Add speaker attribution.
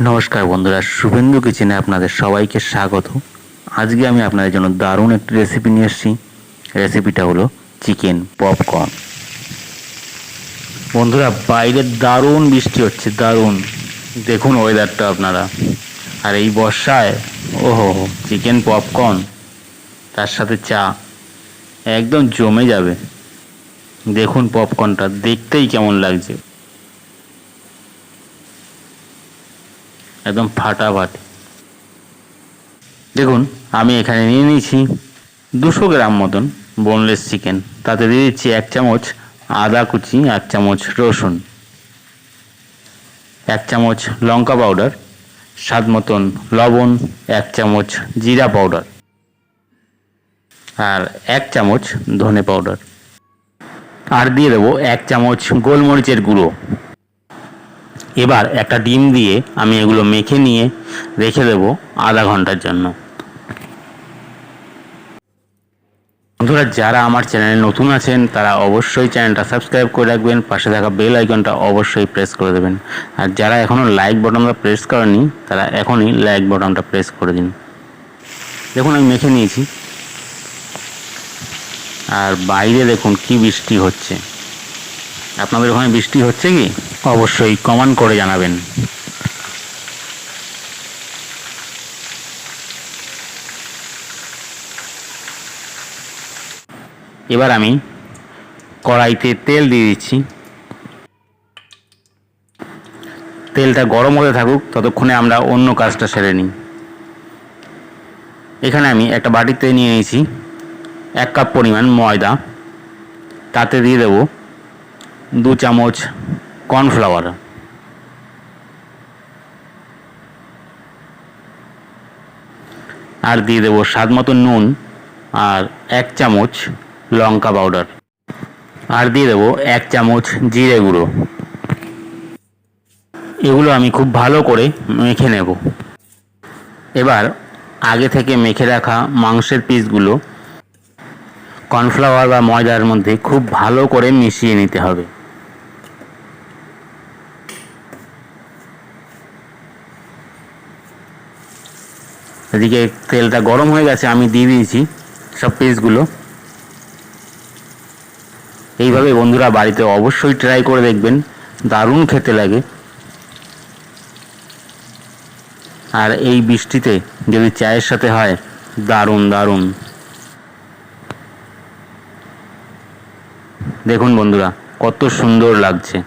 Speaker 1: নমস্কার বন্ধুরা, শুভেন্দু কিচেনে আপনাদের সবাইকে স্বাগত। আজকে আমি আপনাদের জন্য দারুণ একটি রেসিপি নিয়ে এসেছি। রেসিপিটা হলো চিকেন পপকর্ন। বন্ধুরা, বাইরে দারুণ বৃষ্টি হচ্ছে, দারুণ। দেখুন ওয়েদারটা আপনারা। আর এই বর্ষায় ওহো, চিকেন পপকর্ন তার সাথে চা একদম জমে যাবে। দেখুন পপকর্নটা দেখতেই কেমন লাগছে, একদম ফাটাফাটি। দেখুন আমি এখানে নিয়ে নিয়েছি 200 গ্রাম মতন বোনলেস চিকেন। তাতে দিয়ে দিচ্ছি 1 চামচ আদা কুচি, 1 চামচ রসুন, 1 চামচ লঙ্কা পাউডার, স্বাদ মতন লবণ, 1 চামচ জিরা পাউডার আর 1 চামচ ধনে পাউডার। আর দিয়ে দেবো 1 চামচ গোলমরিচের গুঁড়ো। এবার একটা ডিম দিয়ে আমি এগুলো মেখে নিয়ে রেখে দেবো আধা ঘন্টার জন্য। বন্ধুরা, যারা আমার চ্যানেলে নতুন আছেন তারা অবশ্যই চ্যানেলটা সাবস্ক্রাইব করে রাখবেন, পাশে থাকা বেল আইকনটা অবশ্যই প্রেস করে দেবেন। আর যারা এখনও লাইক বাটনটা প্রেস করেনি তারা এখনই লাইক বাটনটা প্রেস করে দিন। দেখুন আমি মেখে নিয়েছি। আর বাইরে দেখুন কি বৃষ্টি হচ্ছে। আপনাদের ওখানে বৃষ্টি হচ্ছে কি? অবশ্যই কমেন্ট করে জানাবেন। এবার আমি কড়াইতে তেল দিয়ে দিচ্ছি। তেলটা গরম হতে থাকুক, ততক্ষণে আমরা অন্য কাজটা সেরে নিই। এখানে আমি একটা বাটিতে নিয়ে নিয়েছি 1 কাপ পরিমাণ ময়দা। তাতে দিয়ে দেবো 2 চামচ কর্নফ্লাওয়ার, আর দিয়ে দেবো স্বাদ মতো নুন, আর 1 চামচ লঙ্কা পাউডার, আর দিয়ে দেবো 1 চামচ জিরে গুঁড়ো। এগুলো আমি খুব ভালো করে মেখে নেব। এবার আগে থেকে মেখে রাখা মাংসের পিসগুলো কর্নফ্লাওয়ার বা ময়দার মধ্যে খুব ভালো করে মিশিয়ে নিতে হবে। এদিকে তেলটা গরম হয়ে গেছে, আমি দিয়ে দিয়েছি সব পিসগুলো। এইভাবে বন্ধুরা বাড়িতে অবশ্যই ট্রাই করে দেখবেন, দারুণ খেতে লাগে। আর এই বৃষ্টিতে যদি চায়ের সাথে হয়, দারুণ দারুণ। দেখুন বন্ধুরা কত সুন্দর লাগছে।